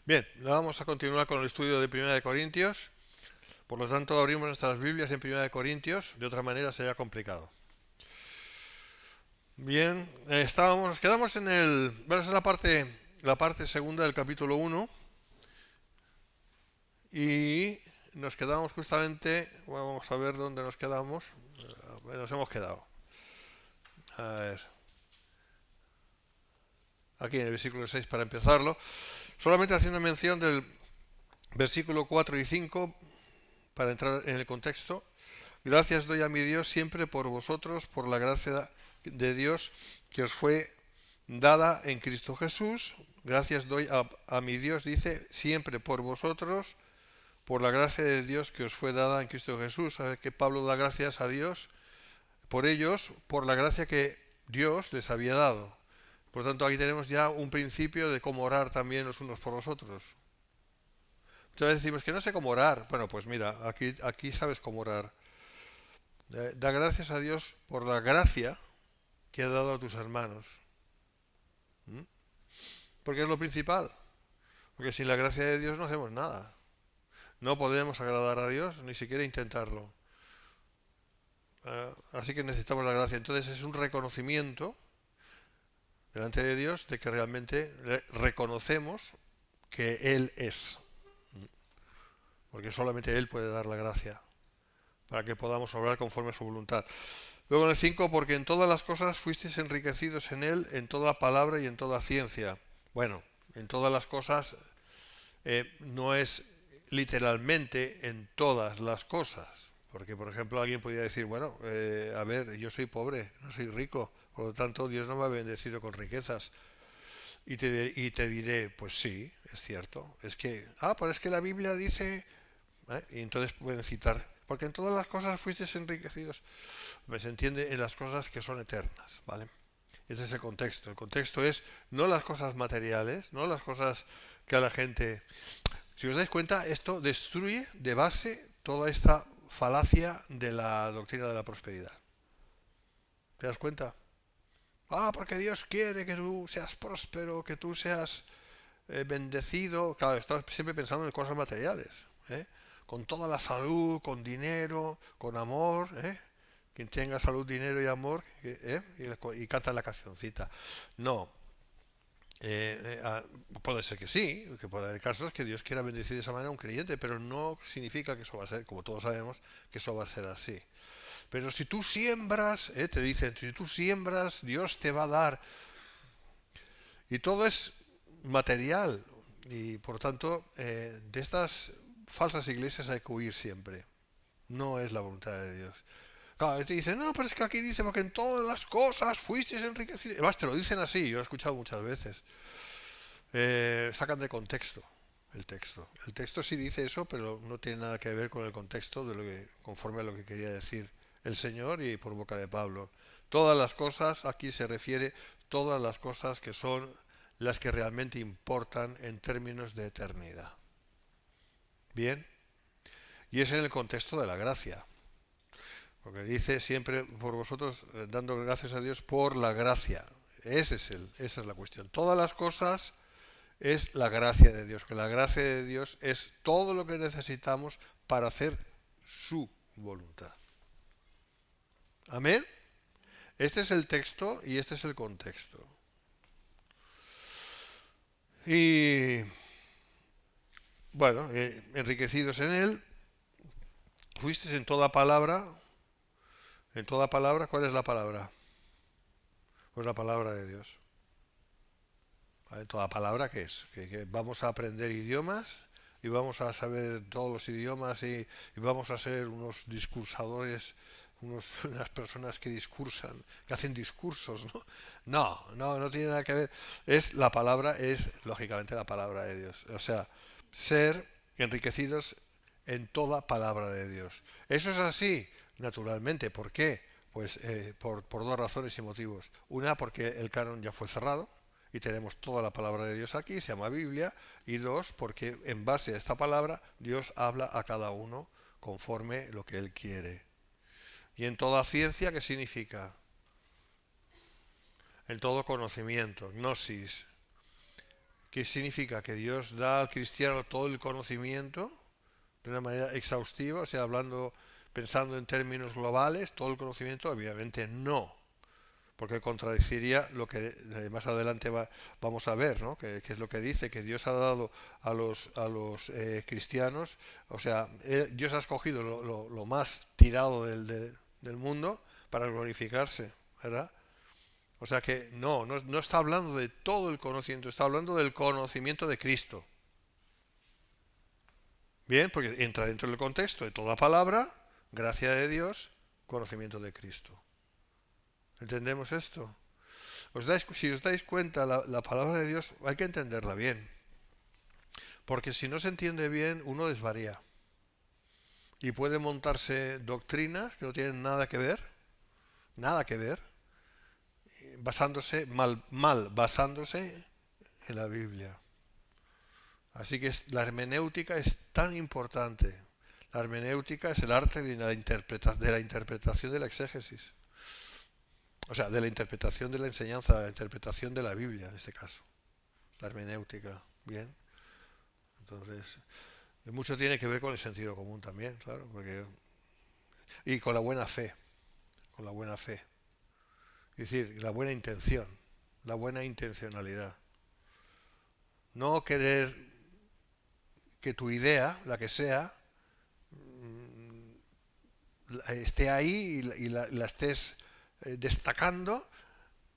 Bien, vamos a continuar con el estudio de Primera de Corintios. Por lo tanto, abrimos nuestras Biblias en Primera de Corintios. De otra manera sería complicado. Bien, nos quedamos en el... Bueno, esa es la parte segunda del capítulo 1. Y nos quedamos justamente... Bueno, vamos a ver dónde nos quedamos. Nos hemos quedado. A ver, aquí en el versículo 6 para empezarlo. Solamente haciendo mención del versículo 4 y 5 para entrar en el contexto. Gracias doy a mi Dios siempre por vosotros, por la gracia de Dios que os fue dada en Cristo Jesús. Gracias doy a mi Dios, dice, siempre por vosotros, por la gracia de Dios que os fue dada en Cristo Jesús. ¿Sabe que Pablo da gracias a Dios por ellos, por la gracia que Dios les había dado? Por lo tanto, aquí tenemos ya un principio de cómo orar también los unos por los otros. Muchas veces decimos que no sé cómo orar. Bueno, pues mira, aquí sabes cómo orar. Da gracias a Dios por la gracia que ha dado a tus hermanos. ¿Mm? Porque es lo principal. Porque sin la gracia de Dios no hacemos nada. No podemos agradar a Dios, ni siquiera intentarlo. Así que necesitamos la gracia. Entonces es un reconocimiento delante de Dios de que realmente reconocemos que Él es. Porque solamente Él puede dar la gracia para que podamos obrar conforme a su voluntad. Luego en el 5, porque en todas las cosas fuisteis enriquecidos en Él, en toda palabra y en toda ciencia. Bueno, en todas las cosas no es literalmente en todas las cosas. Porque, por ejemplo, alguien podría decir, bueno, a ver, yo soy pobre, no soy rico, por lo tanto Dios no me ha bendecido con riquezas. Y te diré, pues sí, es cierto. Es que, pero es que la Biblia dice, y entonces pueden citar, porque en todas las cosas fuisteis enriquecidos. Se entiende en las cosas que son eternas, ¿vale? Ese es el contexto. El contexto es no las cosas materiales, no las cosas que a la gente... Si os dais cuenta, esto destruye de base toda esta falacia de la doctrina de la prosperidad. ¿Te das cuenta? Porque Dios quiere que tú seas próspero, que tú seas bendecido. Claro, estás siempre pensando en cosas materiales, ¿eh? Con toda la salud, con dinero, con amor, ¿eh? Quien tenga salud, dinero y amor, y canta la cancioncita. No, puede ser que sí, que puede haber casos que Dios quiera bendecir de esa manera a un creyente, pero no significa que eso va a ser, como todos sabemos, que eso va a ser así. Pero si tú siembras, te dicen, si tú siembras, Dios te va a dar. Y todo es material. Y por tanto, de estas falsas iglesias hay que huir siempre. No es la voluntad de Dios. Claro, y te dicen, no, pero es que aquí dice, porque en todas las cosas fuisteis enriquecidos. Además, te lo dicen así, yo lo he escuchado muchas veces. Sacan de contexto el texto. El texto sí dice eso, pero no tiene nada que ver con el contexto de lo que, conforme a lo que quería decir el Señor y por boca de Pablo. Todas las cosas, aquí se refiere todas las cosas que son las que realmente importan en términos de eternidad. Bien, y es en el contexto de la gracia. Porque dice siempre por vosotros, dando gracias a Dios por la gracia. Esa es la cuestión. Todas las cosas es la gracia de Dios, que la gracia de Dios es todo lo que necesitamos para hacer su voluntad. Amén. Este es el texto y este es el contexto. Y bueno, enriquecidos en él, fuisteis en toda palabra, ¿cuál es la palabra? Pues la palabra de Dios. ¿Vale? Toda palabra, ¿qué es? Que vamos a aprender idiomas y vamos a saber todos los idiomas y vamos a ser unos discursadores, unas personas que discursan, que hacen discursos, ¿no? No tiene nada que ver. La palabra es, lógicamente, la palabra de Dios. O sea, ser enriquecidos en toda palabra de Dios. Eso es así, naturalmente. ¿Por qué? Pues por dos razones y motivos. Una, porque el canon ya fue cerrado y tenemos toda la palabra de Dios aquí, se llama Biblia. Y dos, porque en base a esta palabra Dios habla a cada uno conforme lo que Él quiere. Y en toda ciencia, ¿qué significa? En todo conocimiento, gnosis, ¿Qué significa? Que Dios da al cristiano todo el conocimiento de una manera exhaustiva, o sea, pensando en términos globales, todo el conocimiento, obviamente no, porque contradeciría lo que más adelante vamos a ver, ¿no? Que es lo que dice, que Dios ha dado a los cristianos, o sea, Dios ha escogido lo más tirado del mundo para glorificarse, ¿verdad? O sea que no está hablando de todo el conocimiento, está hablando del conocimiento de Cristo. Bien, porque entra dentro del contexto de toda palabra, gracia de Dios, conocimiento de Cristo. ¿Entendemos esto? Si os dais cuenta, la palabra de Dios hay que entenderla bien. Porque si no se entiende bien, uno desvaría. Y puede montarse doctrinas que no tienen nada que ver, basándose en la Biblia. Así que la hermenéutica es tan importante. La hermenéutica es el arte de la interpretación de la exégesis. O sea, de la interpretación de la enseñanza, de la interpretación de la Biblia, en este caso. La hermenéutica. Bien. Entonces, mucho tiene que ver con el sentido común también, claro. Y con la buena fe. Con la buena fe. Es decir, la buena intención. La buena intencionalidad. No querer que tu idea, la que sea, esté ahí y la estés destacando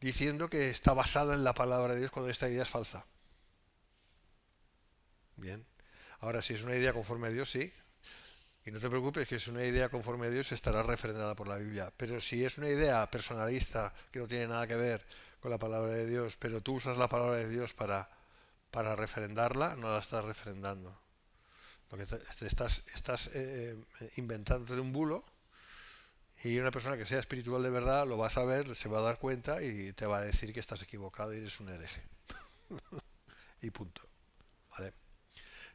diciendo que está basada en la palabra de Dios cuando esta idea es falsa. Bien. Ahora, si es una idea conforme a Dios, sí. Y no te preocupes, que si es una idea conforme a Dios estará refrendada por la Biblia. Pero si es una idea personalista que no tiene nada que ver con la palabra de Dios, pero tú usas la palabra de Dios para refrendarla, no la estás refrendando. Lo que te estás inventando de un bulo. Y una persona que sea espiritual de verdad lo va a saber, se va a dar cuenta y te va a decir que estás equivocado y eres un hereje. Y punto. ¿Vale?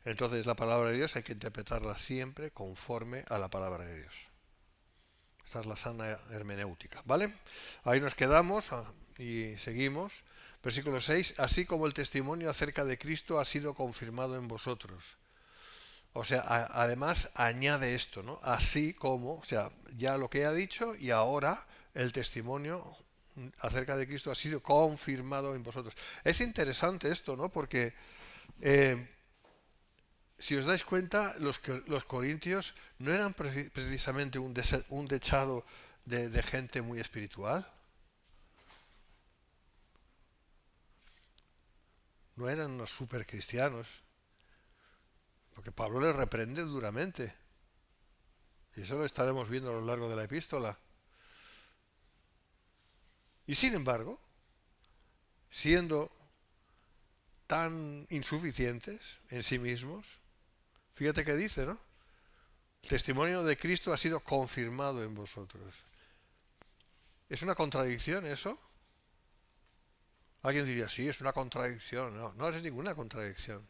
Entonces la palabra de Dios hay que interpretarla siempre conforme a la palabra de Dios. Esta es la sana hermenéutica. ¿Vale? Ahí nos quedamos y seguimos. Versículo 6. Así como el testimonio acerca de Cristo ha sido confirmado en vosotros. O sea, además añade esto, ¿no? Así como, o sea, ya lo que ha dicho y ahora el testimonio acerca de Cristo ha sido confirmado en vosotros. Es interesante esto, ¿no? Porque si os dais cuenta, los corintios no eran precisamente un dechado de gente muy espiritual. No eran unos super cristianos. Porque Pablo les reprende duramente. Y eso lo estaremos viendo a lo largo de la epístola. Y sin embargo, siendo tan insuficientes en sí mismos, fíjate que dice, ¿no? El testimonio de Cristo ha sido confirmado en vosotros. ¿Es una contradicción eso? Alguien diría, sí, es una contradicción. No, no es ninguna contradicción.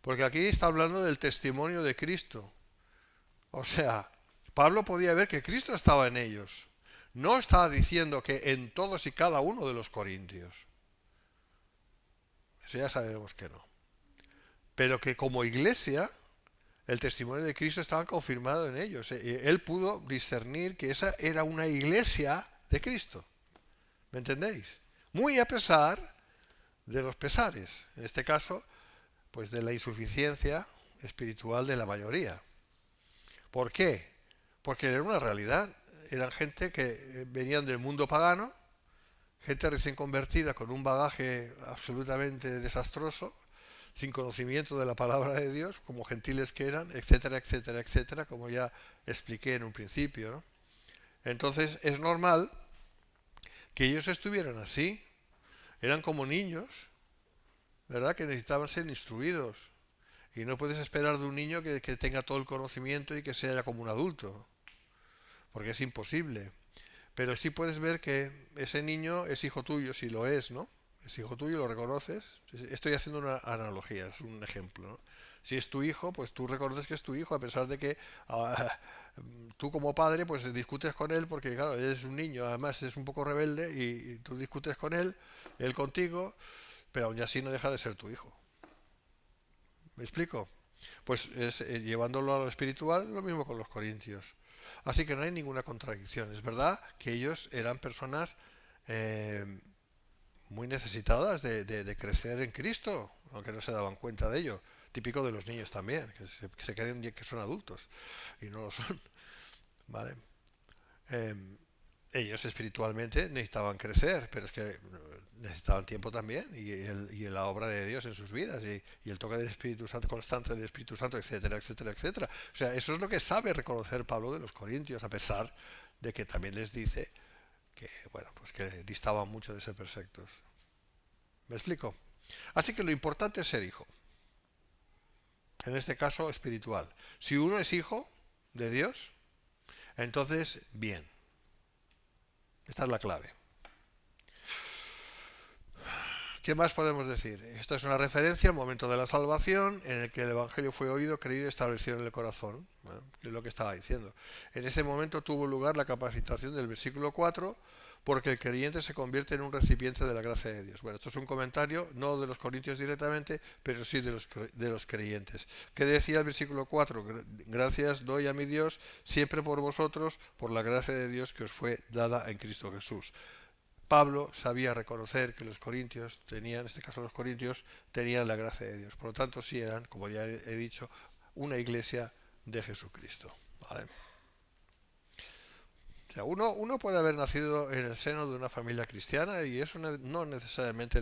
Porque aquí está hablando del testimonio de Cristo. O sea, Pablo podía ver que Cristo estaba en ellos. No estaba diciendo que en todos y cada uno de los corintios. Eso ya sabemos que no. Pero que como iglesia, el testimonio de Cristo estaba confirmado en ellos. Él pudo discernir que esa era una iglesia de Cristo. ¿Me entendéis? Muy a pesar de los pesares. En este caso, pues de la insuficiencia espiritual de la mayoría. ¿Por qué? Porque era una realidad. Eran gente que venían del mundo pagano, gente recién convertida con un bagaje absolutamente desastroso, sin conocimiento de la palabra de Dios, como gentiles que eran, etcétera, etcétera, etcétera, como ya expliqué en un principio, ¿no? Entonces es normal que ellos estuvieran así. Eran como niños, ¿verdad? Que necesitaban ser instruidos. Y no puedes esperar de un niño que tenga todo el conocimiento y que sea como un adulto, porque es imposible. Pero sí puedes ver que ese niño es hijo tuyo, si lo es, ¿no? Es hijo tuyo, lo reconoces. Estoy haciendo una analogía, es un ejemplo, ¿no? Si es tu hijo, pues tú reconoces que es tu hijo, a pesar de que tú como padre pues discutes con él, porque claro, él es un niño, además es un poco rebelde y tú discutes con él contigo, pero aún así no deja de ser tu hijo. ¿Me explico? Pues es, llevándolo a lo espiritual, lo mismo con los corintios. Así que no hay ninguna contradicción. Es verdad que ellos eran personas eh, muy necesitadas de crecer en Cristo, aunque no se daban cuenta de ello. Típico de los niños también, que se creen que son adultos y no lo son. ¿Vale? Eh, Ellos espiritualmente necesitaban crecer, pero es que necesitaban tiempo también y la obra de Dios en sus vidas y el toque del Espíritu Santo constante del Espíritu Santo, etcétera, etcétera, etcétera. O sea, eso es lo que sabe reconocer Pablo de los Corintios, a pesar de que también les dice que, bueno, pues que distaban mucho de ser perfectos. ¿Me explico? Así que lo importante es ser hijo, en este caso espiritual. Si uno es hijo de Dios, entonces bien. Esta es la clave. ¿Qué más podemos decir? Esto es una referencia al momento de la salvación en el que el Evangelio fue oído, creído y establecido en el corazón. Bueno, que es lo que estaba diciendo. En ese momento tuvo lugar la capacitación del versículo 4 porque el creyente se convierte en un recipiente de la gracia de Dios. Bueno, esto es un comentario, no de los corintios directamente, pero sí de los creyentes. ¿Qué decía el versículo 4? Gracias doy a mi Dios siempre por vosotros, por la gracia de Dios que os fue dada en Cristo Jesús. Pablo sabía reconocer que los corintios tenían, en este caso los corintios, tenían la gracia de Dios. Por lo tanto, sí eran, como ya he dicho, una iglesia de Jesucristo. ¿Vale? O sea, uno puede haber nacido en el seno de una familia cristiana y eso no necesariamente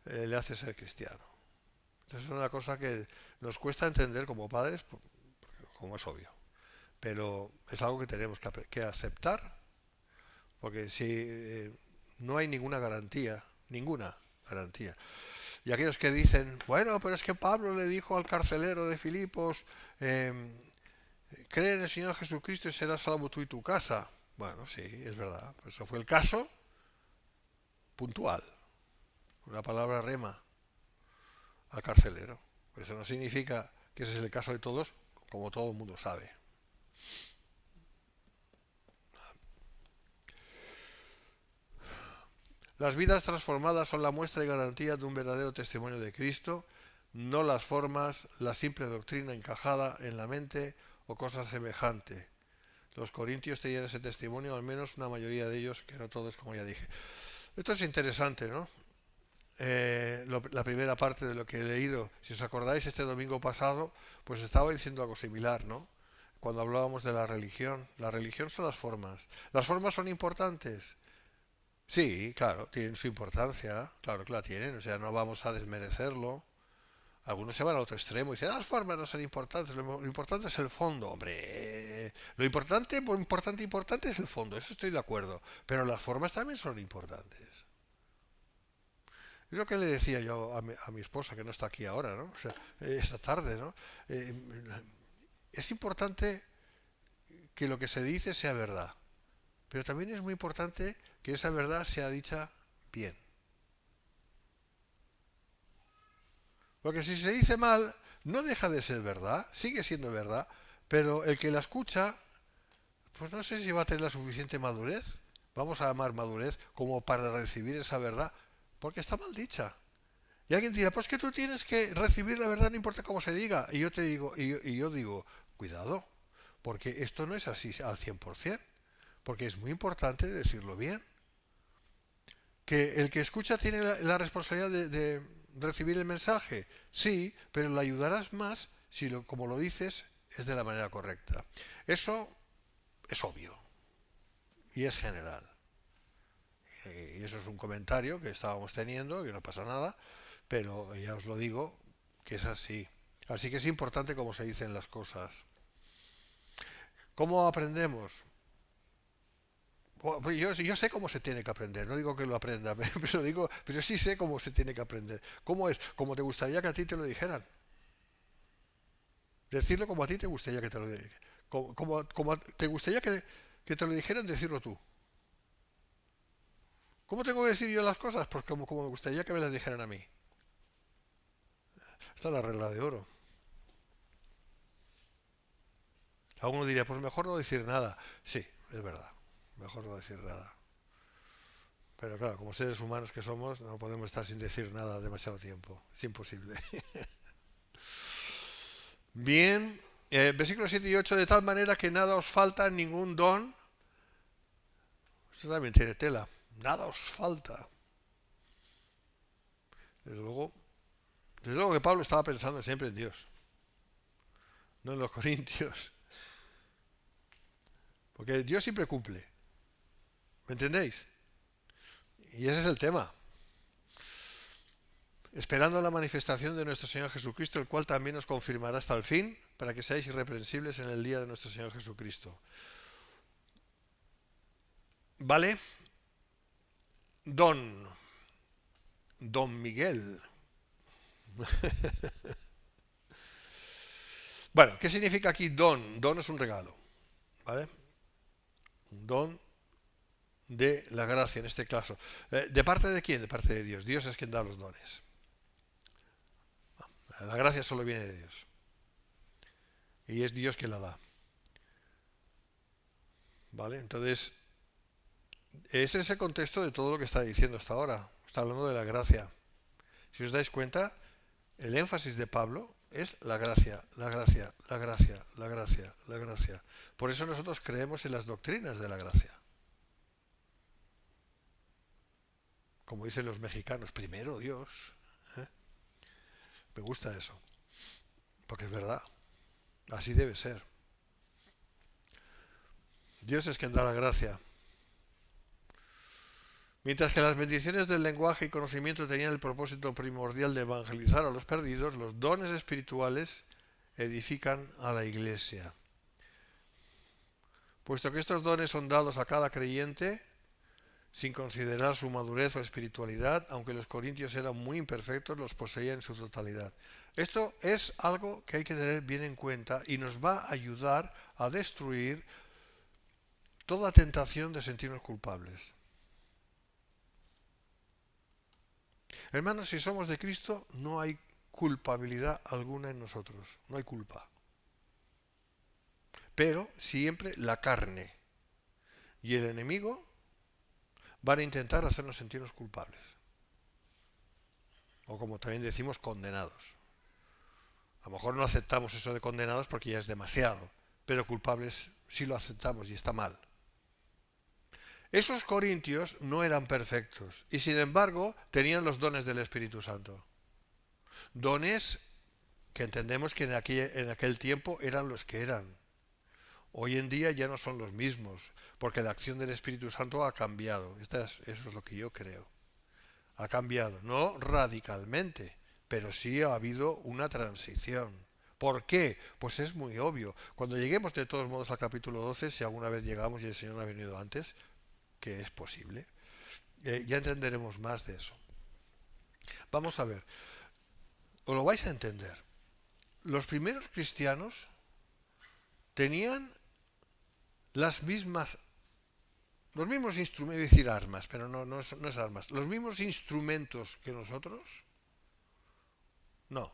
le hace ser cristiano. Entonces es una cosa que nos cuesta entender como padres, como es obvio. Pero es algo que tenemos que aceptar, porque si no hay ninguna garantía. Y aquellos que dicen, bueno, pero es que Pablo le dijo al carcelero de Filipos, eh, cree en el Señor Jesucristo y serás salvo tú y tu casa. Bueno, sí, es verdad. Pues eso fue el caso puntual. Una palabra rema al carcelero. Pues eso no significa que ese es el caso de todos, como todo el mundo sabe. Las vidas transformadas son la muestra y garantía de un verdadero testimonio de Cristo, no las formas, la simple doctrina encajada en la mente o cosa semejante. Los corintios tenían ese testimonio, al menos una mayoría de ellos, que no todos, como ya dije. Esto es interesante, ¿no? La primera parte de lo que he leído, si os acordáis, este domingo pasado, pues estaba diciendo algo similar, ¿no? Cuando hablábamos de la religión son las formas. ¿Las formas son importantes? Sí, claro, tienen su importancia, claro que la tienen, o sea, no vamos a desmerecerlo. Algunos se van al otro extremo y dicen, las formas no son importantes, lo importante es el fondo, hombre. Lo importante es el fondo, eso estoy de acuerdo, pero las formas también son importantes. Es lo que le decía yo a mi esposa, que no está aquí ahora, ¿no? O sea, esta tarde, ¿no? Eh, es importante que lo que se dice sea verdad, pero también es muy importante que esa verdad sea dicha bien. Porque si se dice mal, no deja de ser verdad, sigue siendo verdad, pero el que la escucha, pues no sé si va a tener la suficiente madurez, vamos a llamar madurez, como para recibir esa verdad, porque está mal dicha. Y alguien dirá, pues que tú tienes que recibir la verdad no importa cómo se diga. Y yo te digo, y yo digo, cuidado, porque esto no es así al 100%, porque es muy importante decirlo bien. Que el que escucha tiene la responsabilidad de recibir el mensaje, sí, pero le ayudarás más si como lo dices es de la manera correcta. Eso es obvio y es general. Y eso es un comentario que estábamos teniendo, que no pasa nada, pero ya os lo digo, que es así. Así que es importante cómo se dicen las cosas. ¿Cómo aprendemos? Yo sé cómo se tiene que aprender, no digo que lo aprenda, pero sí sé cómo se tiene que aprender. ¿Cómo es? Como te gustaría que a ti te lo dijeran. Decirlo como a ti te gustaría que te lo dijeran. Como te gustaría que te lo dijeran, decirlo tú. ¿Cómo tengo que decir yo las cosas? Pues como me gustaría que me las dijeran a mí. Esta es la regla de oro. Alguno diría, pues mejor no decir nada. Sí, es verdad. Mejor no decir nada. Pero claro, como seres humanos que somos, no podemos estar sin decir nada demasiado tiempo. Es imposible. Bien, versículos 7 y 8, de tal manera que nada os falta, ningún don. Esto también tiene tela. Nada os falta. Desde luego que Pablo estaba pensando siempre en Dios, no en los corintios. Porque Dios siempre cumple. ¿Me entendéis? Y ese es el tema. Esperando la manifestación de nuestro Señor Jesucristo, el cual también os confirmará hasta el fin, para que seáis irreprensibles en el día de nuestro Señor Jesucristo. ¿Vale? Don Miguel. Bueno, ¿qué significa aquí don? Don es un regalo, ¿vale? Un don de la gracia en este caso. ¿De parte de quién? De parte de Dios. Dios es quien da los dones. La gracia solo viene de Dios. Y es Dios quien la da. ¿Vale? Entonces, ese es el contexto de todo lo que está diciendo hasta ahora. Está hablando de la gracia. Si os dais cuenta, el énfasis de Pablo es la gracia, la gracia, la gracia, la gracia, la gracia. Por eso nosotros creemos en las doctrinas de la gracia. Como dicen los mexicanos, primero Dios. ¿eh? Me gusta eso. Porque es verdad. Así debe ser. Dios es quien da la gracia. Mientras que las bendiciones del lenguaje y conocimiento tenían el propósito primordial de evangelizar a los perdidos, los dones espirituales edifican a la iglesia. Puesto que estos dones son dados a cada creyente, sin considerar su madurez o espiritualidad, aunque los corintios eran muy imperfectos, los poseían en su totalidad. Esto es algo que hay que tener bien en cuenta y nos va a ayudar a destruir toda tentación de sentirnos culpables. Hermanos, si somos de Cristo, no hay culpabilidad alguna en nosotros, no hay culpa. Pero siempre la carne y el enemigo van a intentar hacernos sentirnos culpables. O como también decimos, condenados. A lo mejor no aceptamos eso de condenados porque ya es demasiado, pero culpables sí lo aceptamos y está mal. Esos corintios no eran perfectos y sin embargo tenían los dones del Espíritu Santo. Dones que entendemos que en aquel tiempo eran los que eran. Hoy en día ya no son los mismos, porque la acción del Espíritu Santo ha cambiado. Eso es lo que yo creo. Ha cambiado, no radicalmente, pero sí ha habido una transición. ¿Por qué? Pues es muy obvio. Cuando lleguemos de todos modos al capítulo 12, si alguna vez llegamos y el Señor no ha venido antes, que es posible, ya entenderemos más de eso. Vamos a ver, os lo vais a entender. Los primeros cristianos tenían los mismos instrumentos, decir armas, pero no es armas, los mismos instrumentos que nosotros, no.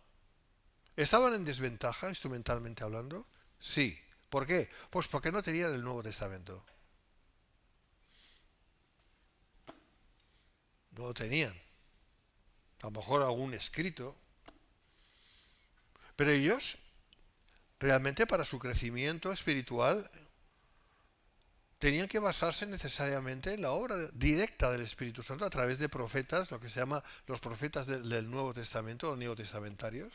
¿Estaban en desventaja instrumentalmente hablando? Sí. ¿Por qué? Pues porque no tenían el Nuevo Testamento. No lo tenían. A lo mejor algún escrito. Pero ellos, realmente para su crecimiento espiritual, tenían que basarse necesariamente en la obra directa del Espíritu Santo a través de profetas, lo que se llama los profetas del Nuevo Testamento o neotestamentarios.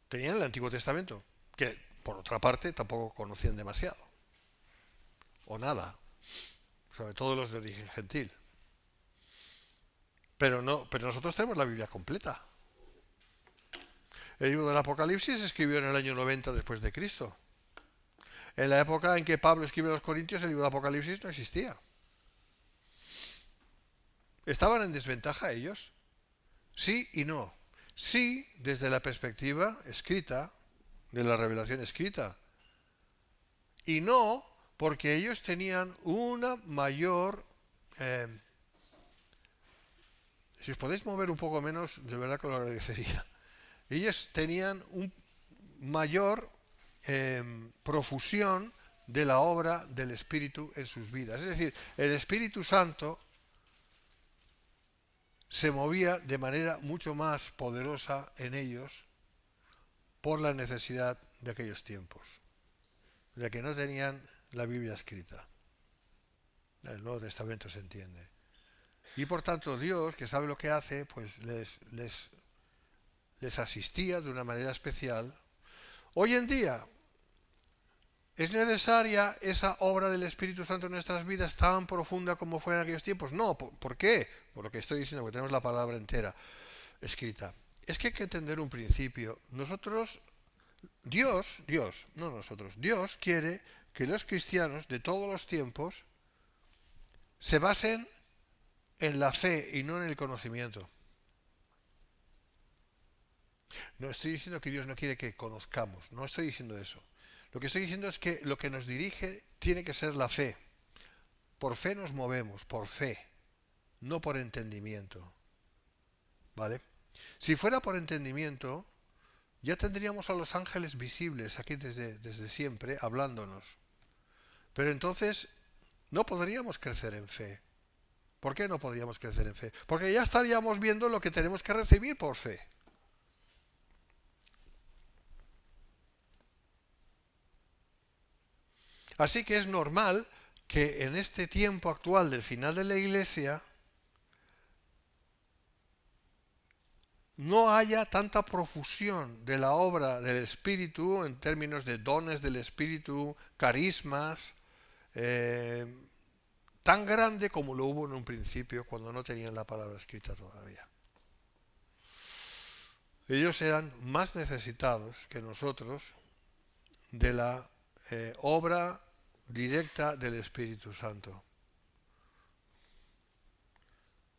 Tenían el Antiguo Testamento, que por otra parte tampoco conocían demasiado, o nada, sobre todo los de origen gentil. Pero nosotros tenemos la Biblia completa. El libro del Apocalipsis se escribió en el año 90 después de Cristo. En la época en que Pablo escribe a los Corintios, el libro de Apocalipsis no existía. ¿Estaban en desventaja ellos? Sí y no. Sí, desde la perspectiva escrita, de la revelación escrita. Y no, porque ellos tenían una mayor... si os podéis mover un poco menos, de verdad que lo agradecería. Ellos tenían un mayor profusión de la obra del Espíritu en sus vidas. Es decir, el Espíritu Santo se movía de manera mucho más poderosa en ellos por la necesidad de aquellos tiempos, de que no tenían la Biblia escrita. El Nuevo Testamento se entiende. Y por tanto Dios, que sabe lo que hace, pues les asistía de una manera especial. Hoy en día, ¿es necesaria esa obra del Espíritu Santo en nuestras vidas tan profunda como fue en aquellos tiempos? No, ¿por qué? Por lo que estoy diciendo, porque tenemos la palabra entera escrita. Es que hay que entender un principio. Dios quiere que los cristianos de todos los tiempos se basen en la fe y no en el conocimiento. No estoy diciendo que Dios no quiere que conozcamos, no estoy diciendo eso. Lo que estoy diciendo es que lo que nos dirige tiene que ser la fe. Por fe nos movemos, por fe, no por entendimiento. ¿Vale? Si fuera por entendimiento, ya tendríamos a los ángeles visibles aquí desde siempre, hablándonos. Pero entonces no podríamos crecer en fe. ¿Por qué no podríamos crecer en fe? Porque ya estaríamos viendo lo que tenemos que recibir por fe. Así que es normal que en este tiempo actual del final de la Iglesia no haya tanta profusión de la obra del Espíritu en términos de dones del Espíritu, carismas, tan grande como lo hubo en un principio cuando no tenían la palabra escrita todavía. Ellos eran más necesitados que nosotros de la obra directa del Espíritu Santo,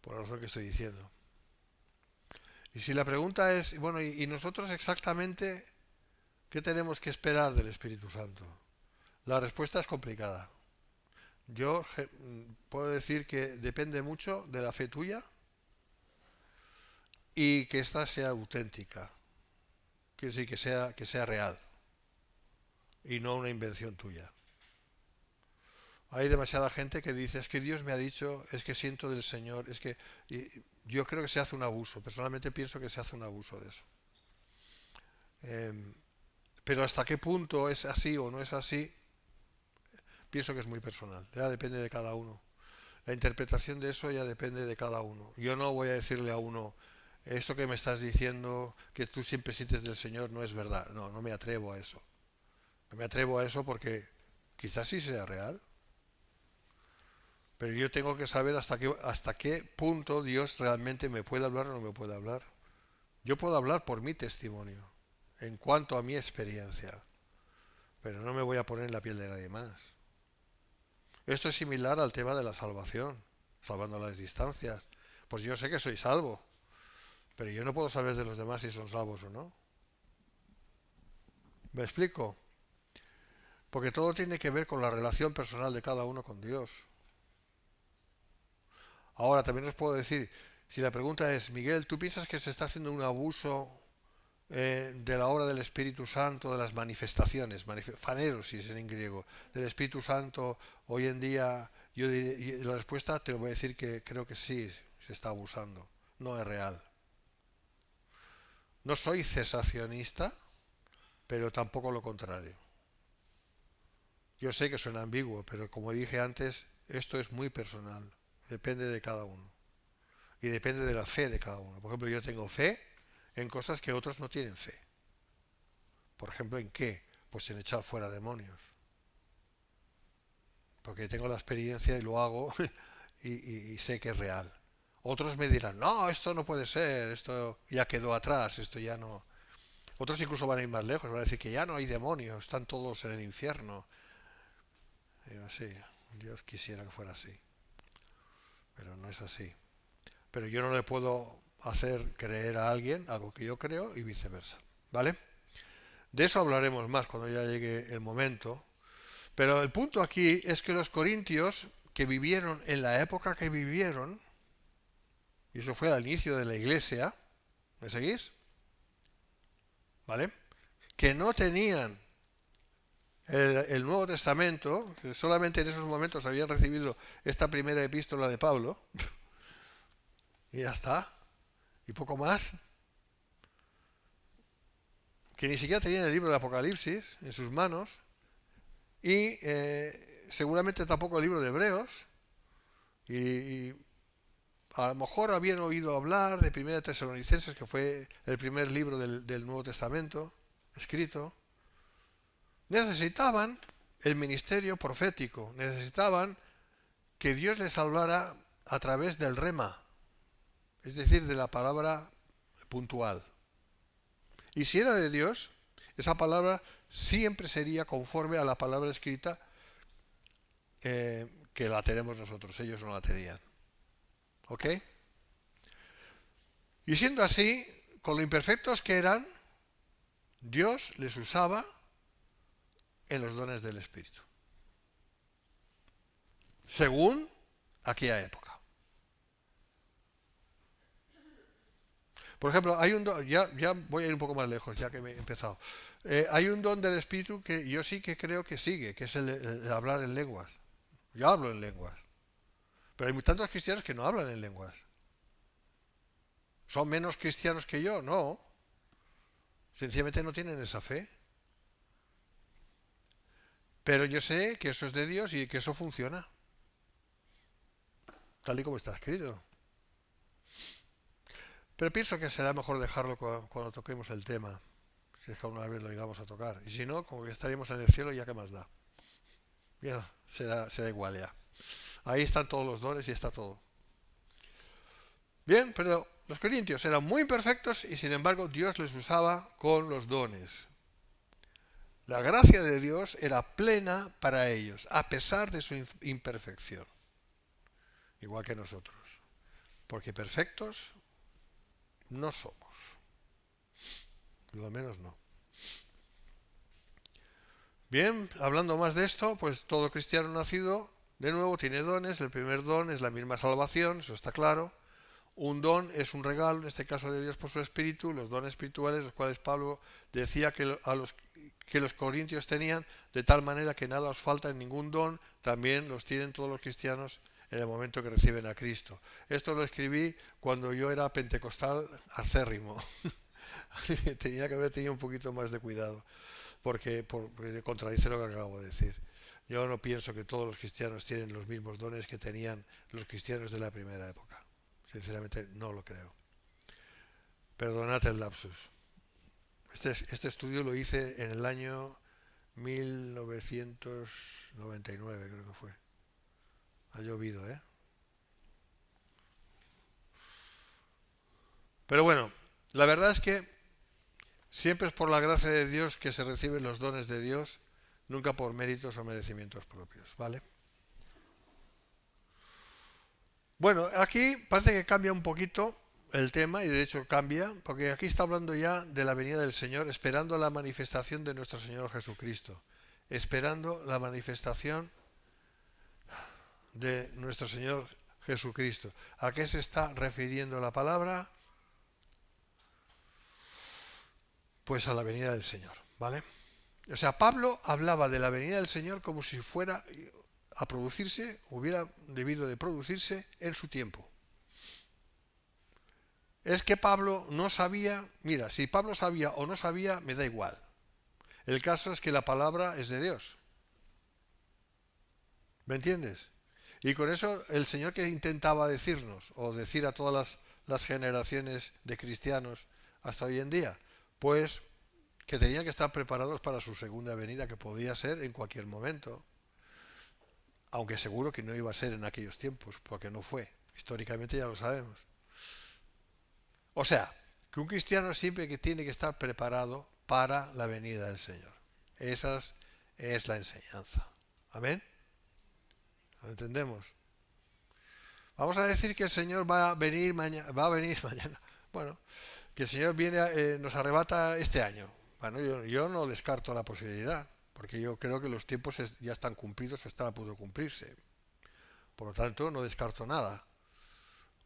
por la razón que estoy diciendo. Y si la pregunta es, bueno, ¿y nosotros exactamente qué tenemos que esperar del Espíritu Santo? La respuesta es complicada. Yo puedo decir que depende mucho de la fe tuya y que ésta sea auténtica, quiere decir que sea real y no una invención tuya. Hay demasiada gente que dice, es que Dios me ha dicho, es que siento del Señor, es que yo creo que se hace un abuso, personalmente pienso que se hace un abuso de eso. Pero hasta qué punto es así o no es así, pienso que es muy personal, ya depende de cada uno. La interpretación de eso ya depende de cada uno. Yo no voy a decirle a uno, esto que me estás diciendo, que tú siempre sientes del Señor, no es verdad. No, no me atrevo a eso. No me atrevo a eso porque quizás sí sea real. Pero yo tengo que saber hasta qué punto Dios realmente me puede hablar o no me puede hablar. Yo puedo hablar por mi testimonio, en cuanto a mi experiencia, pero no me voy a poner en la piel de nadie más. Esto es similar al tema de la salvación, salvando las distancias. Pues yo sé que soy salvo, pero yo no puedo saber de los demás si son salvos o no. ¿Me explico? Porque todo tiene que ver con la relación personal de cada uno con Dios. Ahora, también os puedo decir, si la pregunta es, Miguel, ¿tú piensas que se está haciendo un abuso de la obra del Espíritu Santo, de las manifestaciones, faneros si es en griego, del Espíritu Santo hoy en día? Yo diré, la respuesta te lo voy a decir que creo que sí, se está abusando, no es real. No soy cesacionista, pero tampoco lo contrario. Yo sé que suena ambiguo, pero como dije antes, esto es muy personal, depende de cada uno y depende de la fe de cada uno. Por ejemplo, yo tengo fe en cosas que otros no tienen fe. Por ejemplo, ¿en qué? Pues en echar fuera demonios. Porque tengo la experiencia y lo hago y sé que es real. Otros me dirán, no, esto no puede ser, esto ya quedó atrás, esto ya no. Otros incluso van a ir más lejos, van a decir que ya no hay demonios, están todos en el infierno. Y digo, sí, Dios quisiera que fuera así, pero no es así. Pero yo no le puedo hacer creer a alguien algo que yo creo y viceversa, ¿vale? De eso hablaremos más cuando ya llegue el momento. Pero el punto aquí es que los corintios que vivieron en la época que vivieron, y eso fue al inicio de la iglesia, ¿me seguís? ¿Vale? Que no tenían el Nuevo Testamento, que solamente en esos momentos habían recibido esta primera epístola de Pablo, y ya está, y poco más. que ni siquiera tenían el libro de Apocalipsis en sus manos y seguramente tampoco el libro de Hebreos y a lo mejor habían oído hablar de Primera de Tesalonicenses, que fue el primer libro del Nuevo Testamento escrito. Necesitaban el ministerio profético, necesitaban que Dios les hablara a través del rema, es decir, de la palabra puntual. Y si era de Dios, esa palabra siempre sería conforme a la palabra escrita que la tenemos nosotros, ellos no la tenían. ¿Ok? Y siendo así, con lo imperfectos que eran, Dios les usaba en los dones del Espíritu, según aquella época. Por ejemplo, hay un don, ya voy a ir un poco más lejos, ya que me he empezado. Hay un don del Espíritu que yo sí que creo que sigue, que es el hablar en lenguas. Yo hablo en lenguas, pero hay tantos cristianos que no hablan en lenguas. ¿Son menos cristianos que yo? No. Sencillamente no tienen esa fe. Pero yo sé que eso es de Dios y que eso funciona, tal y como está escrito. Pero pienso que será mejor dejarlo cuando toquemos el tema, si es que alguna vez lo llegamos a tocar. Y si no, como que estaríamos en el cielo, ya que más da. Bien, será igual ya. Ahí están todos los dones y está todo. Bien, pero los corintios eran muy imperfectos y sin embargo Dios les usaba con los dones. La gracia de Dios era plena para ellos, a pesar de su imperfección. Igual que nosotros. Porque perfectos no somos. Lo menos no. Bien, hablando más de esto, pues todo cristiano nacido de nuevo tiene dones. El primer don es la misma salvación, eso está claro. Un don es un regalo, en este caso de Dios por su Espíritu. Los dones espirituales, los cuales Pablo decía que los corintios tenían, de tal manera que nada os falta en ningún don, también los tienen todos los cristianos en el momento que reciben a Cristo. Esto lo escribí cuando yo era pentecostal acérrimo. Tenía que haber tenido un poquito más de cuidado, porque contradice lo que acabo de decir. Yo no pienso que todos los cristianos tienen los mismos dones que tenían los cristianos de la primera época. Sinceramente no lo creo. Perdonad el lapsus. Este estudio lo hice en el año 1999, creo que fue. Ha llovido, ¿eh? Pero bueno, la verdad es que siempre es por la gracia de Dios que se reciben los dones de Dios, nunca por méritos o merecimientos propios, ¿vale? Bueno, aquí parece que cambia un poquito el tema, y de hecho cambia, porque aquí está hablando ya de la venida del Señor, esperando la manifestación de nuestro Señor Jesucristo, esperando la manifestación de nuestro Señor Jesucristo. ¿A qué se está refiriendo la palabra? Pues a la venida del Señor, ¿vale? O sea, Pablo hablaba de la venida del Señor como si fuera a producirse, hubiera debido de producirse en su tiempo. Es que Pablo no sabía, mira, si Pablo sabía o no sabía, me da igual. El caso es que la palabra es de Dios. ¿Me entiendes? Y con eso el Señor que intentaba decirnos, o decir a todas las generaciones de cristianos hasta hoy en día, pues que tenían que estar preparados para su segunda venida, que podía ser en cualquier momento. Aunque seguro que no iba a ser en aquellos tiempos, porque no fue. Históricamente ya lo sabemos. O sea, que un cristiano siempre que tiene que estar preparado para la venida del Señor. Esa es la enseñanza. ¿Amén? ¿Lo entendemos? Vamos a decir que el Señor va a venir mañana. Bueno, que el Señor nos arrebata este año. Bueno, yo no descarto la posibilidad, porque yo creo que los tiempos ya están cumplidos o están a punto de cumplirse. Por lo tanto, no descarto nada.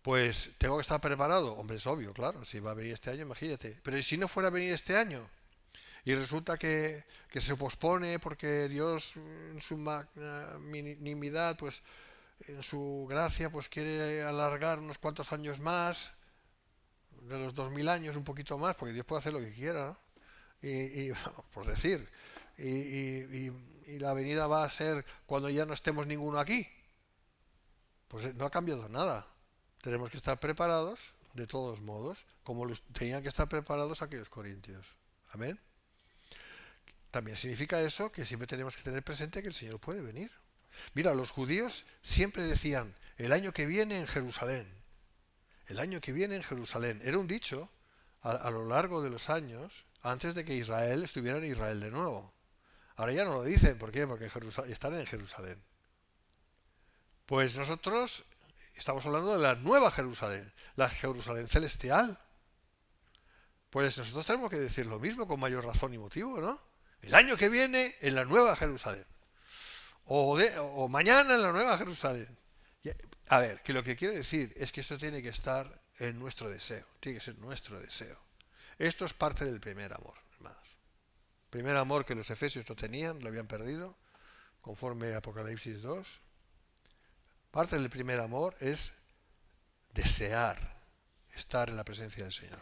Pues tengo que estar preparado. Hombre, es obvio, claro, si va a venir este año, imagínate. Pero ¿y si no fuera a venir este año? Y resulta que se pospone porque Dios en su magnanimidad, pues en su gracia, pues quiere alargar unos cuantos años más, de los 2000 años, un poquito más, porque Dios puede hacer lo que quiera, ¿no? por decir, y la venida va a ser cuando ya no estemos ninguno aquí. Pues no ha cambiado nada. Tenemos que estar preparados de todos modos, como tenían que estar preparados aquellos corintios. Amén. También significa eso que siempre tenemos que tener presente que el Señor puede venir. Mira, los judíos siempre decían, el año que viene en Jerusalén. El año que viene en Jerusalén. Era un dicho a lo largo de los años, antes de que Israel estuviera en Israel de nuevo. Ahora ya no lo dicen, ¿por qué? Porque están en Jerusalén. Pues nosotros estamos hablando de la nueva Jerusalén, la Jerusalén celestial. Pues nosotros tenemos que decir lo mismo con mayor razón y motivo, ¿no? El año que viene en la nueva Jerusalén. O mañana en la nueva Jerusalén. A ver, que lo que quiero decir es que esto tiene que estar en nuestro deseo, tiene que ser nuestro deseo. Esto es parte del primer amor, hermanos. Primer amor que los efesios no tenían, lo habían perdido, conforme a Apocalipsis 2. Parte del primer amor es desear estar en la presencia del Señor.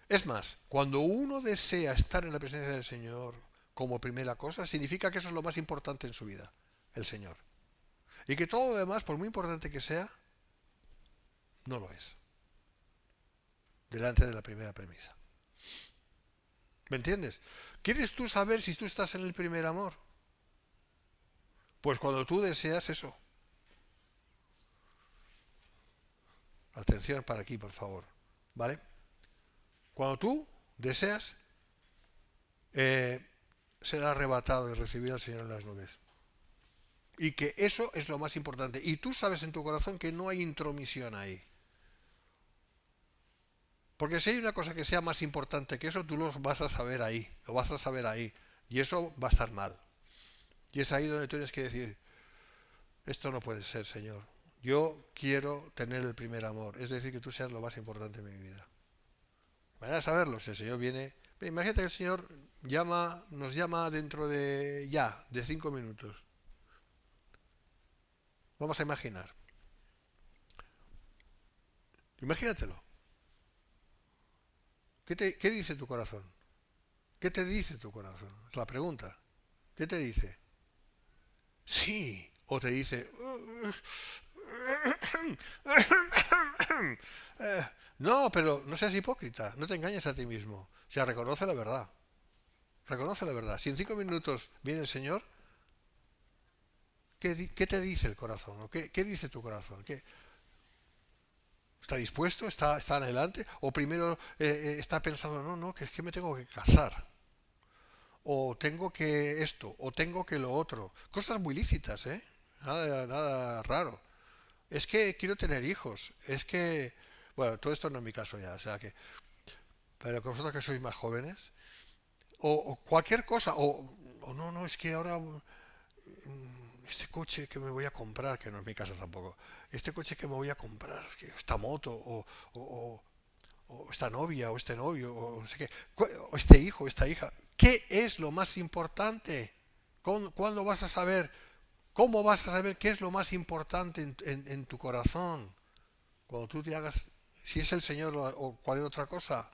Es más, cuando uno desea estar en la presencia del Señor como primera cosa, significa que eso es lo más importante en su vida, el Señor. Y que todo lo demás, por muy importante que sea, no lo es. Delante de la primera premisa. ¿Me entiendes? ¿Quieres tú saber si tú estás en el primer amor? Pues cuando tú deseas eso. Atención para aquí, por favor. ¿Vale? Cuando tú deseas ser arrebatado y recibir al Señor en las nubes. Y que eso es lo más importante. Y tú sabes en tu corazón que no hay intromisión ahí. Porque si hay una cosa que sea más importante que eso, tú lo vas a saber ahí. Lo vas a saber ahí. Y eso va a estar mal. Y es ahí donde tienes que decir, esto no puede ser, Señor. Yo quiero tener el primer amor. Es decir, que tú seas lo más importante en mi vida. Van a saberlo. Si el Señor viene... Imagínate que el Señor nos llama dentro de 5 minutos. Vamos a imaginar. Imagínatelo. ¿Qué dice tu corazón? ¿Qué te dice tu corazón? Es la pregunta. ¿Qué te dice? Sí. O te dice... no, pero no seas hipócrita. No te engañes a ti mismo. O sea, reconoce la verdad. Reconoce la verdad. Si en 5 minutos viene el Señor, ¿qué te dice el corazón? ¿Qué dice tu corazón? ¿Está dispuesto? ¿Está adelante? ¿O primero está pensando, no, que es que me tengo que casar? O tengo que esto, o tengo que lo otro. Cosas muy lícitas, ¿eh? Nada raro. Es que quiero tener hijos. Es que... Bueno, todo esto no es mi caso ya, o sea que... Pero con vosotros que sois más jóvenes, o cualquier cosa, o no, es que ahora este coche que me voy a comprar, que no es mi caso tampoco, este coche que me voy a comprar, esta moto, o esta novia, o este novio, o no sé qué, o este hijo, esta hija, ¿qué es lo más importante? ¿Cuándo vas a saber? ¿Cómo vas a saber qué es lo más importante en tu corazón? Cuando tú te hagas, si es el Señor o cualquier otra cosa,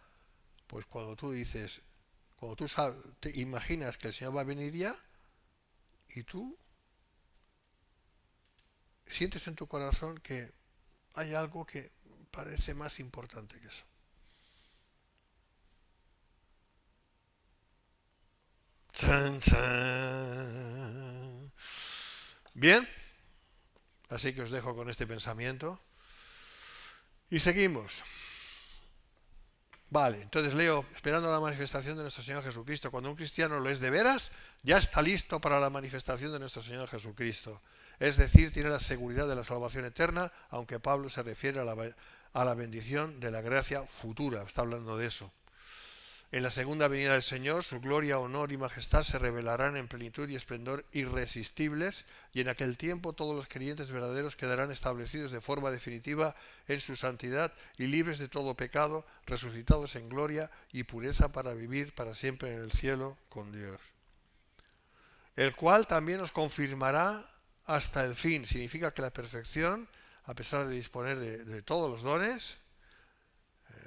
pues cuando tú dices, cuando tú te imaginas que el Señor va a venir ya, y tú sientes en tu corazón que hay algo que parece más importante que eso. ¡Chan, chan! Bien, así que os dejo con este pensamiento. Y seguimos. Vale, entonces leo, esperando la manifestación de nuestro Señor Jesucristo. Cuando un cristiano lo es de veras, ya está listo para la manifestación de nuestro Señor Jesucristo. Es decir, tiene la seguridad de la salvación eterna, aunque Pablo se refiere a la bendición de la gracia futura. Está hablando de eso. En la segunda venida del Señor, su gloria, honor y majestad se revelarán en plenitud y esplendor irresistibles, y en aquel tiempo todos los creyentes verdaderos quedarán establecidos de forma definitiva en su santidad y libres de todo pecado, resucitados en gloria y pureza para vivir para siempre en el cielo con Dios. El cual también os confirmará hasta el fin. Significa que la perfección, a pesar de disponer de todos los dones,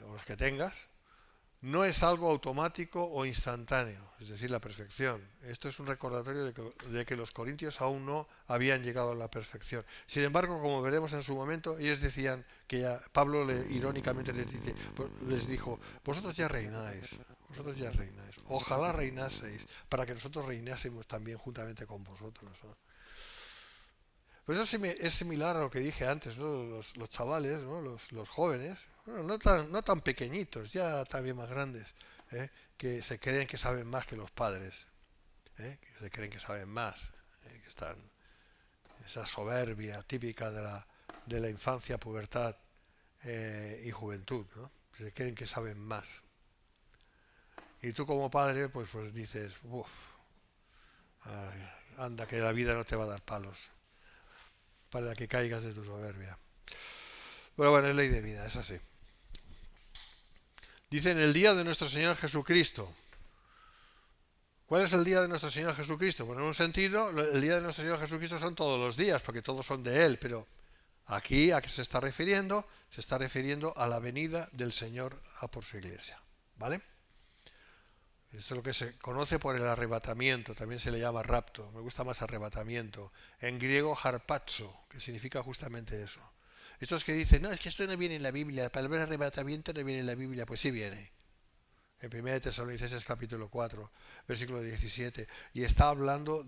o los que tengas, no es algo automático o instantáneo, es decir, la perfección. Esto es un recordatorio de que los corintios aún no habían llegado a la perfección. Sin embargo, como veremos en su momento, ellos decían que Pablo irónicamente les dijo, vosotros ya reináis, vosotros ya reináis, ojalá reinaseis para que nosotros reinásemos también juntamente con vosotros, ¿no? Pues eso es similar a lo que dije antes, ¿no? Los chavales, ¿no? Los jóvenes, bueno, no tan pequeñitos, ya también más grandes, ¿eh? Que se creen que saben más que los padres, ¿eh? Que se creen que saben más, que están esa soberbia típica de la infancia, pubertad y juventud, ¿no? Se creen que saben más. Y tú como padre, pues dices, uff, anda que la vida no te va a dar palos para que caigas de tu soberbia. Pero bueno, es ley de vida, es así. Dice, en el día de nuestro Señor Jesucristo. ¿Cuál es el día de nuestro Señor Jesucristo? Bueno, en un sentido, el día de nuestro Señor Jesucristo son todos los días, porque todos son de Él, pero aquí, ¿a qué se está refiriendo? Se está refiriendo a la venida del Señor a por su iglesia, ¿vale? Esto es lo que se conoce por el arrebatamiento, también se le llama rapto, me gusta más arrebatamiento. En griego, harpazo, que significa justamente eso. Estos que dicen, no, es que esto no viene en la Biblia, la palabra arrebatamiento no viene en la Biblia, pues sí viene. En 1 de Tesalonicenses capítulo 4, versículo 17, y está hablando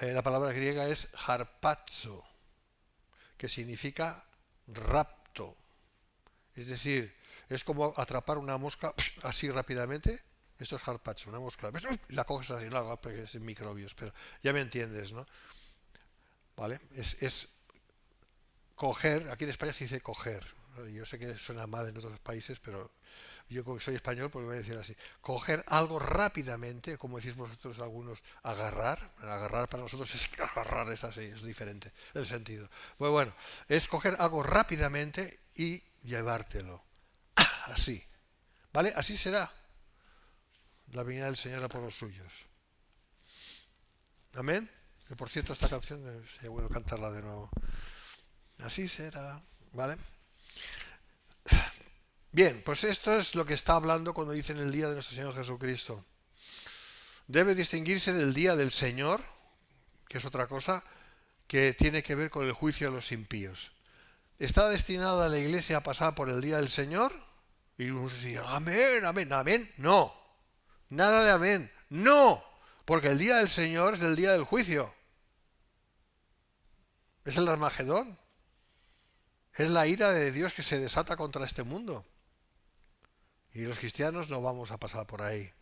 la palabra griega es harpazo, que significa rapto. Es decir, es como atrapar una mosca así rápidamente. Esto es harpazo, una mosca. La coges así, no, porque es microbios, pero ya me entiendes, ¿no? ¿Vale? Es coger, aquí en España se dice coger. Yo sé que suena mal en otros países, pero yo como soy español, pues voy a decir así. Coger algo rápidamente, como decís vosotros algunos, agarrar. Agarrar para nosotros es agarrar, es así, es diferente el sentido. Pues bueno, es coger algo rápidamente y llevártelo. Así. ¿Vale? Así será la venida del Señor a por los suyos. Amén. Que por cierto, esta canción sería bueno cantarla de nuevo. Así será. ¿Vale? Bien, pues esto es lo que está hablando cuando dicen el día de nuestro Señor Jesucristo. Debe distinguirse del día del Señor, que es otra cosa, que tiene que ver con el juicio de los impíos. ¿Está destinada la iglesia a pasar por el día del Señor? Y unos decían, amén, amén, amén. No, nada de amén. No, porque el día del Señor es el día del juicio. Es el Armagedón. Es la ira de Dios que se desata contra este mundo. Y los cristianos no vamos a pasar por ahí,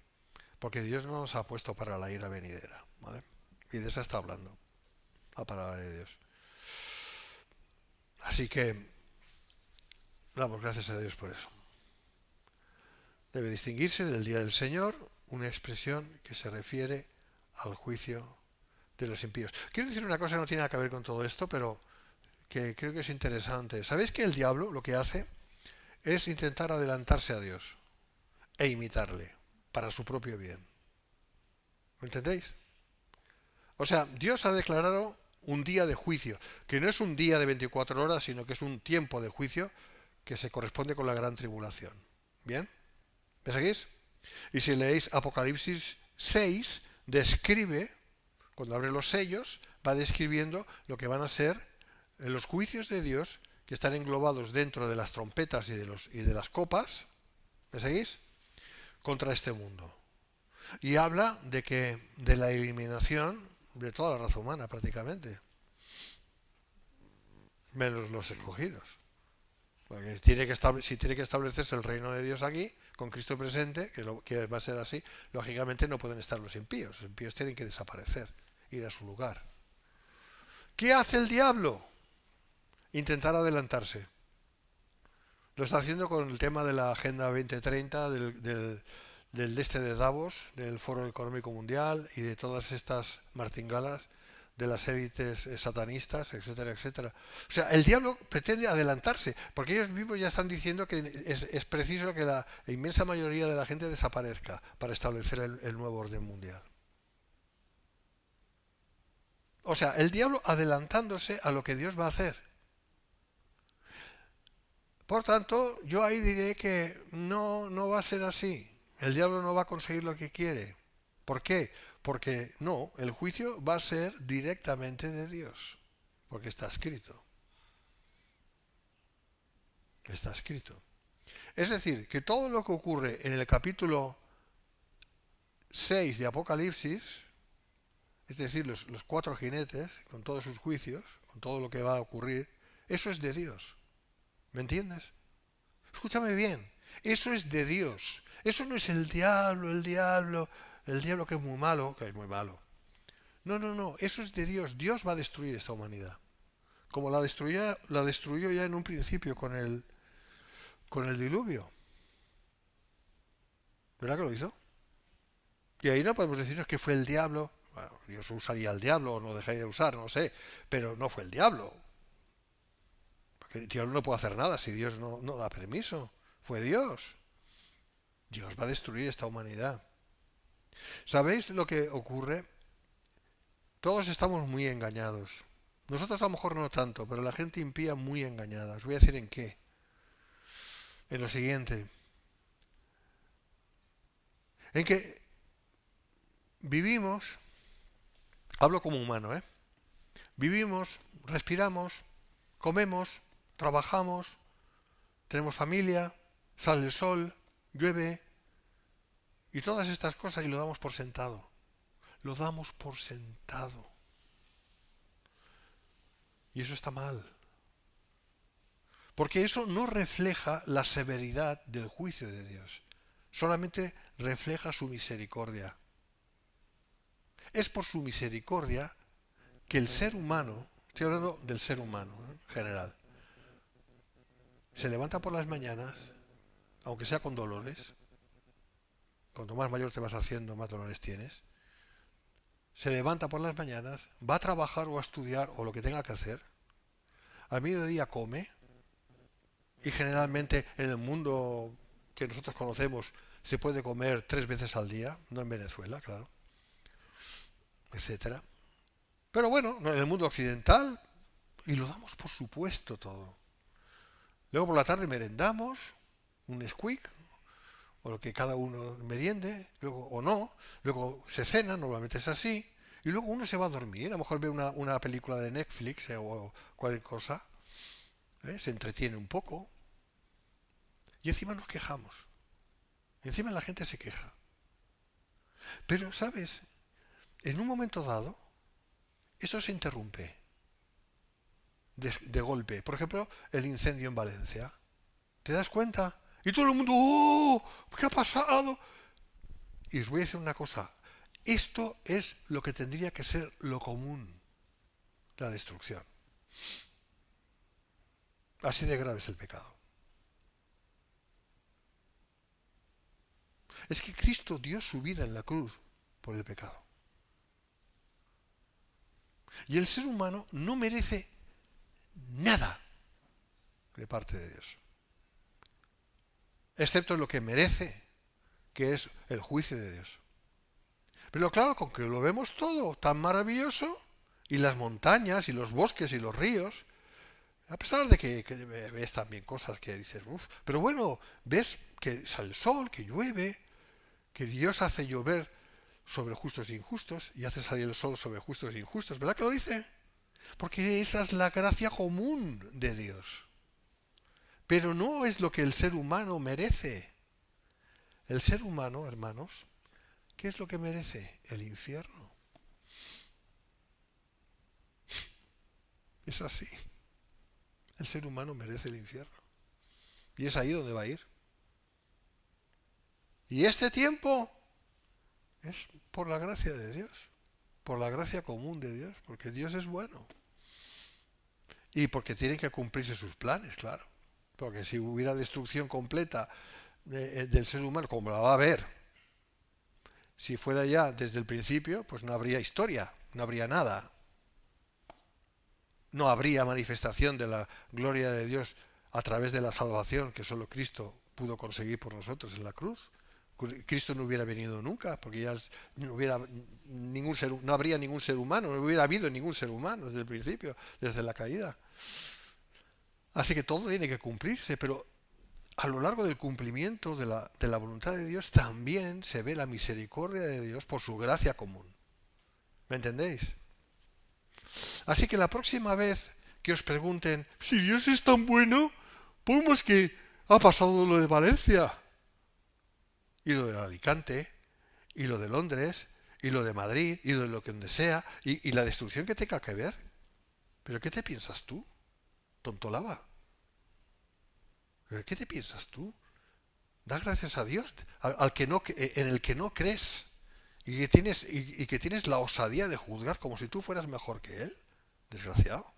porque Dios no nos ha puesto para la ira venidera, ¿vale? Y de eso está hablando la palabra de Dios. Así que damos gracias a Dios por eso. Debe distinguirse del día del Señor, una expresión que se refiere al juicio de los impíos. Quiero decir una cosa que no tiene nada que ver con todo esto, pero que creo que es interesante. ¿Sabéis que el diablo lo que hace es intentar adelantarse a Dios e imitarle para su propio bien? ¿Me entendéis? O sea, Dios ha declarado un día de juicio, que no es un día de 24 horas, sino que es un tiempo de juicio que se corresponde con la gran tribulación. ¿Bien? ¿Me seguís? Y si leéis Apocalipsis 6, describe, cuando abre los sellos, va describiendo lo que van a ser los juicios de Dios que están englobados dentro de las trompetas y de las copas, ¿me seguís? Contra este mundo. Y habla de la eliminación de toda la raza humana prácticamente, menos los escogidos. Porque si tiene que establecerse el reino de Dios aquí, con Cristo presente, que va a ser así, lógicamente no pueden estar los impíos. Los impíos tienen que desaparecer, ir a su lugar. ¿Qué hace el diablo? Intentar adelantarse. Lo está haciendo con el tema de la Agenda 2030, del este de Davos, del Foro Económico Mundial y de todas estas martingalas de las élites satanistas, etcétera, etcétera. O sea, el diablo pretende adelantarse, porque ellos mismos ya están diciendo que es preciso que la inmensa mayoría de la gente desaparezca para establecer el nuevo orden mundial. O sea, el diablo adelantándose a lo que Dios va a hacer. Por tanto, yo ahí diré que no va a ser así. El diablo no va a conseguir lo que quiere. ¿Por qué? Porque no, el juicio va a ser directamente de Dios. Porque está escrito. Está escrito. Es decir, que todo lo que ocurre en el capítulo 6 de Apocalipsis, es decir, los cuatro jinetes, con todos sus juicios, con todo lo que va a ocurrir, eso es de Dios. ¿Me entiendes? Escúchame bien, eso es de Dios. Eso no es el diablo, el diablo que es muy malo, que es muy malo. No, eso es de Dios. Dios va a destruir esta humanidad. Como la destruyó ya en un principio con el diluvio. ¿Verdad que lo hizo? Y ahí no podemos decirnos que fue el diablo. Bueno, Dios usaría el diablo o no dejaría de usar, no sé. Pero no fue el diablo. Porque Dios no puede hacer nada si Dios no da permiso. Fue Dios. Dios va a destruir esta humanidad. ¿Sabéis lo que ocurre? Todos estamos muy engañados. Nosotros a lo mejor no tanto, pero la gente impía muy engañada. Os voy a decir en qué. En lo siguiente. En que vivimos, hablo como humano, ¿eh? Vivimos, respiramos, comemos, trabajamos, tenemos familia, sale el sol, llueve, y todas estas cosas y lo damos por sentado. Lo damos por sentado. Y eso está mal. Porque eso no refleja la severidad del juicio de Dios. Solamente refleja su misericordia. Es por su misericordia que el ser humano, estoy hablando del ser humano en general, se levanta por las mañanas, aunque sea con dolores, cuanto más mayor te vas haciendo, más dolores tienes, se levanta por las mañanas, va a trabajar o a estudiar o lo que tenga que hacer, al mediodía come, y generalmente en el mundo que nosotros conocemos se puede comer 3 veces al día, no en Venezuela, claro, etcétera. Pero bueno, en el mundo occidental, y lo damos por supuesto todo. Luego por la tarde merendamos, un squeak, o lo que cada uno meriende, luego o no, luego se cena, normalmente es así, y luego uno se va a dormir, a lo mejor ve una película de Netflix o cualquier cosa, se entretiene un poco, y encima nos quejamos. Y encima la gente se queja. Pero, ¿sabes? En un momento dado, eso se interrumpe de golpe. Por ejemplo, el incendio en Valencia. ¿Te das cuenta? Y todo el mundo, ¡oh! ¿Qué ha pasado? Y os voy a decir una cosa. Esto es lo que tendría que ser lo común. La destrucción. Así de grave es el pecado. Es que Cristo dio su vida en la cruz por el pecado. Y el ser humano no merece nada de parte de Dios. Excepto lo que merece, que es el juicio de Dios. Pero claro, con que lo vemos todo tan maravilloso, y las montañas, y los bosques, y los ríos, a pesar de que ves también cosas que dices, uff, pero bueno, ves que sale el sol, que llueve, que Dios hace llover sobre justos e injustos, y hace salir el sol sobre justos e injustos, ¿verdad que lo dice? Porque esa es la gracia común de Dios. Pero no es lo que el ser humano merece. El ser humano, hermanos, ¿qué es lo que merece? El infierno. Es así. El ser humano merece el infierno. Y es ahí donde va a ir. Y este tiempo es por la gracia de Dios. Por la gracia común de Dios. Porque Dios es bueno. Y porque tienen que cumplirse sus planes, claro. Porque si hubiera destrucción completa del ser humano, como la va a haber, si fuera ya desde el principio, pues no habría historia, no habría nada. No habría manifestación de la gloria de Dios a través de la salvación que solo Cristo pudo conseguir por nosotros en la cruz. Cristo no hubiera venido nunca, porque ya no habría ningún ser humano, no hubiera habido ningún ser humano desde el principio, desde la caída. Así que todo tiene que cumplirse, pero a lo largo del cumplimiento de la voluntad de Dios también se ve la misericordia de Dios por su gracia común. ¿Me entendéis? Así que la próxima vez que os pregunten, si Dios es tan bueno, pues que ha pasado lo de Valencia, y lo de Alicante, y lo de Londres, y lo de Madrid, y lo de lo que donde sea, y la destrucción que tenga que ver. ¿Pero qué te piensas tú, tontolaba? ¿Qué te piensas tú? Da gracias a Dios, al que no, en el que no crees, y que tienes la osadía de juzgar como si tú fueras mejor que él. Desgraciado.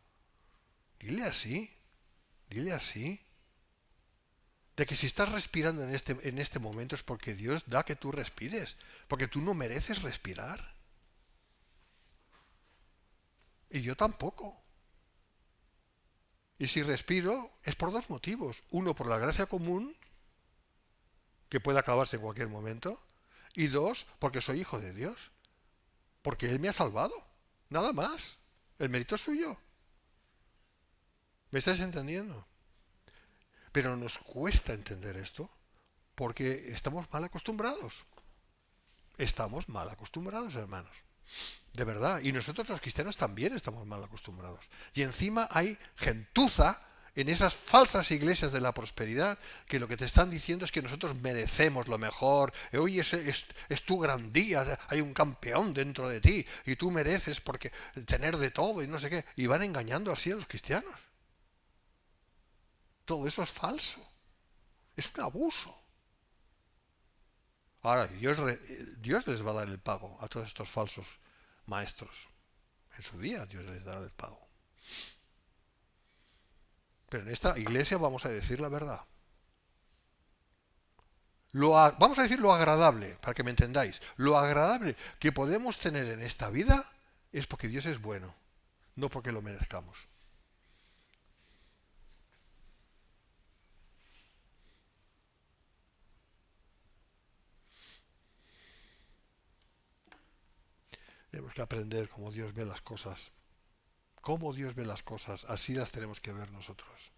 Dile así, dile así. De que si estás respirando en este momento es porque Dios da que tú respires, porque tú no mereces respirar. Y yo tampoco. Y si respiro es por dos motivos. Uno, por la gracia común, que puede acabarse en cualquier momento. Y dos, porque soy hijo de Dios. Porque Él me ha salvado. Nada más. El mérito es suyo. ¿Me estáis entendiendo? Pero nos cuesta entender esto porque estamos mal acostumbrados. Estamos mal acostumbrados, hermanos. De verdad. Y nosotros los cristianos también estamos mal acostumbrados. Y encima hay gentuza en esas falsas iglesias de la prosperidad que lo que te están diciendo es que nosotros merecemos lo mejor. Hoy es tu gran día, hay un campeón dentro de ti y tú mereces porque tener de todo y no sé qué. Y van engañando así a los cristianos. Todo eso es falso. Es un abuso. Ahora, Dios les va a dar el pago a todos estos falsos maestros. En su día Dios les dará el pago. Pero en esta iglesia vamos a decir la verdad. Vamos a decir lo agradable, para que me entendáis. Lo agradable que podemos tener en esta vida es porque Dios es bueno, no porque lo merezcamos. Tenemos que aprender cómo Dios ve las cosas. Cómo Dios ve las cosas, así las tenemos que ver nosotros.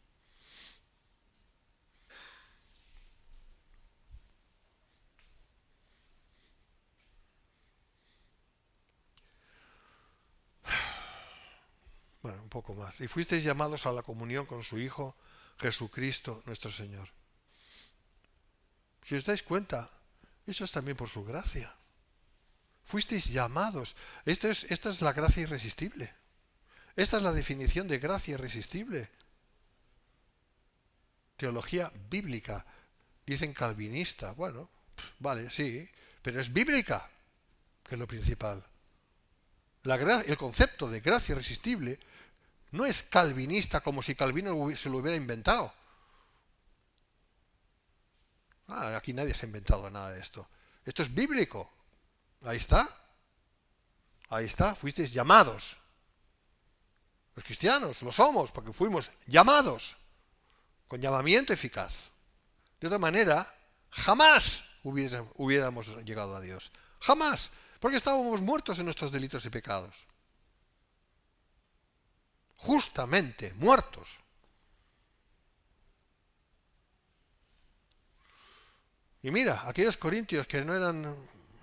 Bueno, un poco más. Y fuisteis llamados a la comunión con su Hijo, Jesucristo nuestro Señor. Si os dais cuenta, eso es también por su gracia. Fuisteis llamados. Esta es la gracia irresistible. Esta es la definición de gracia irresistible. Teología bíblica. Dicen calvinista. Bueno, vale, sí, pero es bíblica, que es lo principal. El concepto de gracia irresistible no es calvinista como si Calvino se lo hubiera inventado. Aquí nadie se ha inventado nada de esto. Esto es bíblico. Ahí está. Ahí está. Fuisteis llamados. Los cristianos lo somos porque fuimos llamados con llamamiento eficaz. De otra manera, jamás hubiéramos llegado a Dios. Jamás. Porque estábamos muertos en nuestros delitos y pecados. Justamente, muertos. Y mira, aquellos corintios que no eran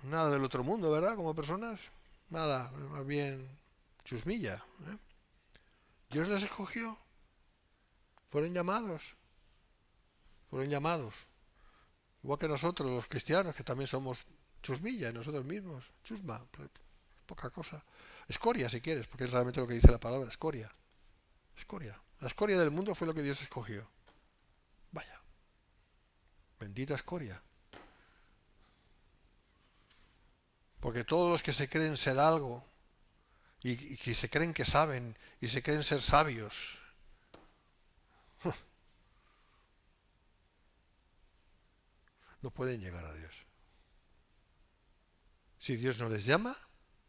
nada del otro mundo, ¿verdad? Como personas, nada, más bien chusmilla. ¿Eh? Dios les escogió. Fueron llamados. Fueron llamados. Igual que nosotros, los cristianos, que también somos chusmilla, nosotros mismos. Chusma, pues, poca cosa. Escoria, si quieres, porque es realmente lo que dice la palabra, escoria. Escoria. La escoria del mundo fue lo que Dios escogió. Vaya. Bendita escoria. Porque todos los que se creen ser algo y que se creen que saben y se creen ser sabios, no pueden llegar a Dios. Si Dios no les llama,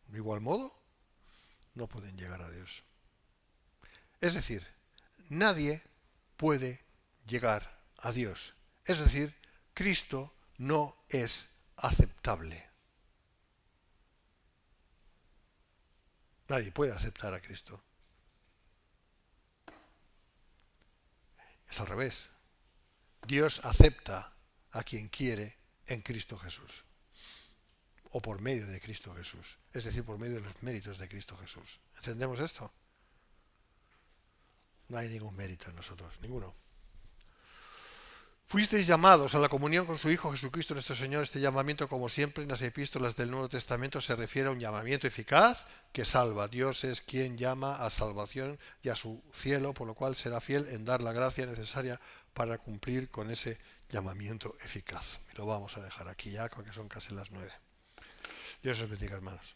de igual modo, no pueden llegar a Dios. Es decir, nadie puede llegar a Dios. Es decir, Cristo no es aceptable. Nadie puede aceptar a Cristo. al revés. Dios acepta a quien quiere en Cristo Jesús, o por medio de Cristo Jesús, es decir, por medio de los méritos de Cristo Jesús. ¿Entendemos esto? No hay ningún mérito en nosotros, ninguno. Fuisteis llamados a la comunión con su Hijo Jesucristo nuestro Señor. Este llamamiento, como siempre en las epístolas del Nuevo Testamento, se refiere a un llamamiento eficaz que salva. Dios es quien llama a salvación y a su cielo, por lo cual será fiel en dar la gracia necesaria para cumplir con ese llamamiento eficaz. Y lo vamos a dejar aquí ya, porque son casi las 9. Dios os bendiga, hermanos.